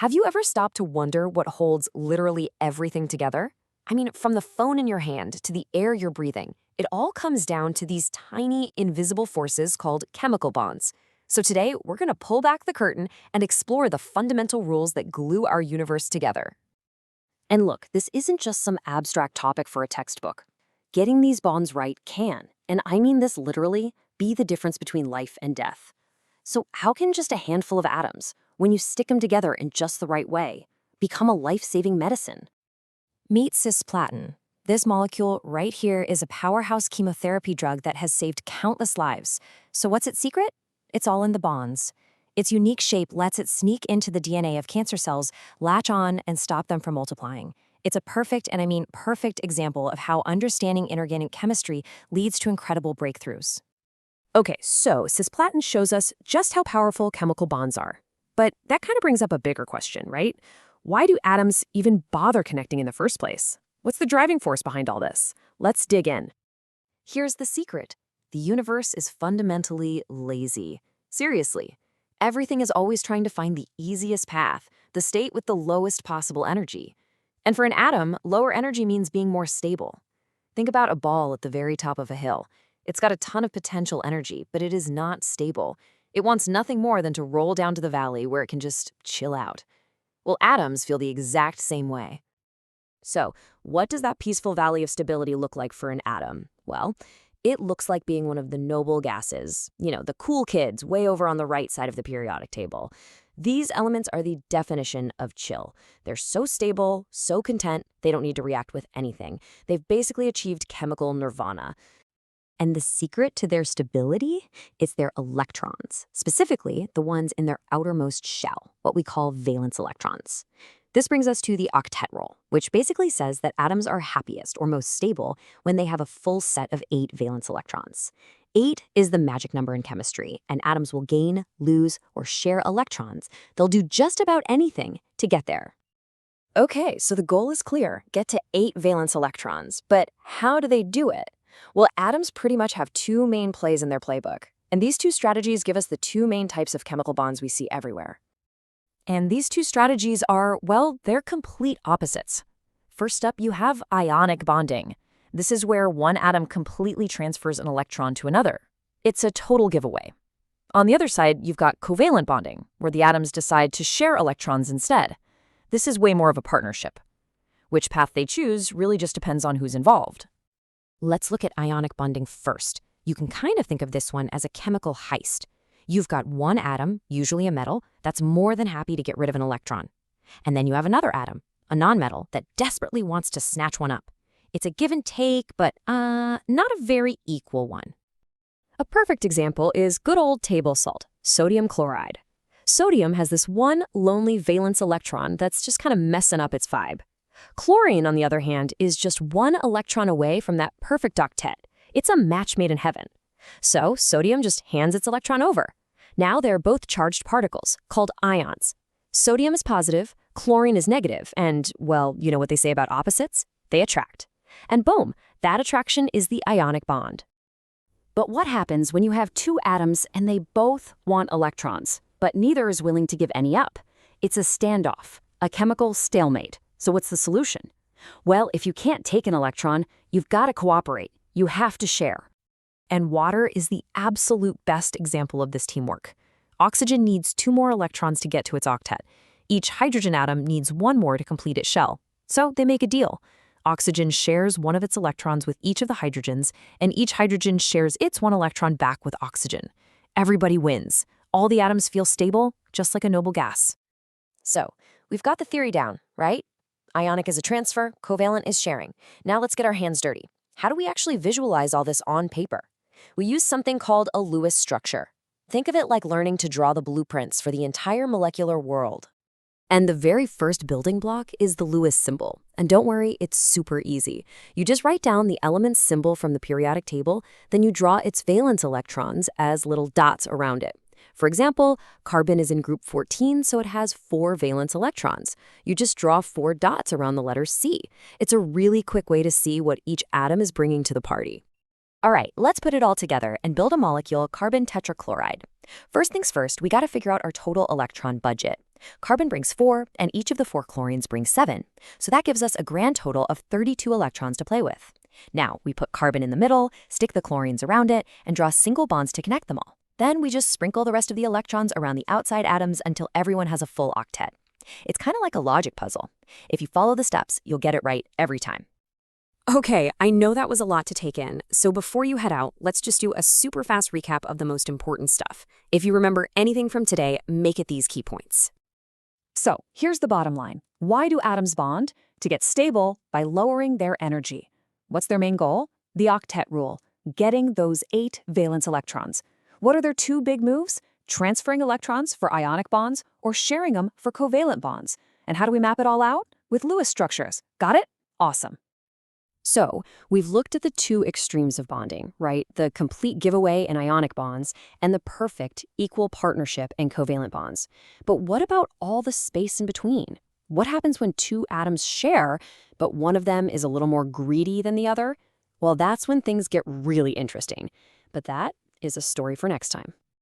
Have you ever stopped to wonder what holds literally everything together? I mean, from the phone in your hand to the air you're breathing, it all comes down to these tiny, invisible forces called chemical bonds. So today, we're going to pull back the curtain and explore the fundamental rules that glue our universe together. And look, this isn't just some abstract topic for a textbook. Getting these bonds right can, and I mean this literally, be the difference between life and death. So how can just a handful of atoms, when you stick them together in just the right way, become a life-saving medicine? Meet cisplatin. This molecule right here is a powerhouse chemotherapy drug that has saved countless lives. So what's its secret? It's all in the bonds. Its unique shape lets it sneak into the DNA of cancer cells, latch on, and stop them from multiplying. It's a perfect, and I mean perfect, example of how understanding inorganic chemistry leads to incredible breakthroughs. Okay, so cisplatin shows us just how powerful chemical bonds are. But that kind of brings up a bigger question, right? Why do atoms even bother connecting in the first place? What's the driving force behind all this? Let's dig in. Here's the secret. The universe is fundamentally lazy. Seriously. Everything is always trying to find the easiest path, the state with the lowest possible energy. And for an atom, lower energy means being more stable. Think about a ball at the very top of a hill. It's got a ton of potential energy, but it is not stable. It wants nothing more than to roll down to the valley where it can just chill out. Well, atoms feel the exact same way. So, what does that peaceful valley of stability look like for an atom? Well, it looks like being one of the noble gases, the cool kids way over on the right side of the periodic table. These elements are the definition of chill. They're so stable, so content, they don't need to react with anything. They've basically achieved chemical nirvana. And the secret to their stability is their electrons, specifically the ones in their outermost shell, what we call valence electrons. This brings us to the octet rule, which basically says that atoms are happiest or most stable when they have a full set of 8 valence electrons. 8 is the magic number in chemistry, and atoms will gain, lose, or share electrons. They'll do just about anything to get there. Okay, so the goal is clear, get to 8 valence electrons, but how do they do it? Well, atoms pretty much have 2 main plays in their playbook, and these 2 strategies give us the 2 main types of chemical bonds we see everywhere. And these 2 strategies are, well, they're complete opposites. First up, you have ionic bonding. This is where one atom completely transfers an electron to another. It's a total giveaway. On the other side, you've got covalent bonding, where the atoms decide to share electrons instead. This is way more of a partnership. Which path they choose really just depends on who's involved. Let's look at ionic bonding first. You can kind of think of this one as a chemical heist. You've got one atom, usually a metal, that's more than happy to get rid of an electron. And then you have another atom, a nonmetal, that desperately wants to snatch one up. It's a give and take, but not a very equal one. A perfect example is good old table salt, sodium chloride. Sodium has this one lonely valence electron that's just kind of messing up its vibe. Chlorine, on the other hand, is just one electron away from that perfect octet. It's a match made in heaven. So sodium just hands its electron over. Now they're both charged particles, called ions. Sodium is positive, chlorine is negative, and, well, you know what they say about opposites? They attract. And boom, that attraction is the ionic bond. But what happens when you have 2 atoms and they both want electrons, but neither is willing to give any up? It's a standoff, a chemical stalemate. So what's the solution? Well, if you can't take an electron, you've got to cooperate. You have to share. And water is the absolute best example of this teamwork. Oxygen needs 2 more electrons to get to its octet. Each hydrogen atom needs 1 more to complete its shell. So they make a deal. Oxygen shares one of its electrons with each of the hydrogens, and each hydrogen shares its 1 electron back with oxygen. Everybody wins. All the atoms feel stable, just like a noble gas. So, we've got the theory down, right? Ionic is a transfer, covalent is sharing. Now let's get our hands dirty. How do we actually visualize all this on paper? We use something called a Lewis structure. Think of it like learning to draw the blueprints for the entire molecular world. And the very first building block is the Lewis symbol. And don't worry, it's super easy. You just write down the element symbol from the periodic table, then you draw its valence electrons as little dots around it. For example, carbon is in group 14, so it has 4 valence electrons. You just draw 4 dots around the letter C. It's a really quick way to see what each atom is bringing to the party. All right, let's put it all together and build a molecule, carbon tetrachloride. First things first, we got to figure out our total electron budget. Carbon brings 4, and each of the 4 chlorines brings 7. So that gives us a grand total of 32 electrons to play with. Now, we put carbon in the middle, stick the chlorines around it, and draw single bonds to connect them all. Then we just sprinkle the rest of the electrons around the outside atoms until everyone has a full octet. It's kind of like a logic puzzle. If you follow the steps, you'll get it right every time. Okay, I know that was a lot to take in, so before you head out, let's just do a super fast recap of the most important stuff. If you remember anything from today, make it these key points. So, here's the bottom line. Why do atoms bond? To get stable by lowering their energy. What's their main goal? The octet rule, getting those 8 valence electrons. What are their 2 big moves? Transferring electrons for ionic bonds or sharing them for covalent bonds. And how do we map it all out? With Lewis structures. Got it? Awesome. So, we've looked at the 2 extremes of bonding, right? The complete giveaway in ionic bonds and the perfect equal partnership in covalent bonds. But what about all the space in between? What happens when 2 atoms share, but one of them is a little more greedy than the other? Well, that's when things get really interesting. But that is a story for next time.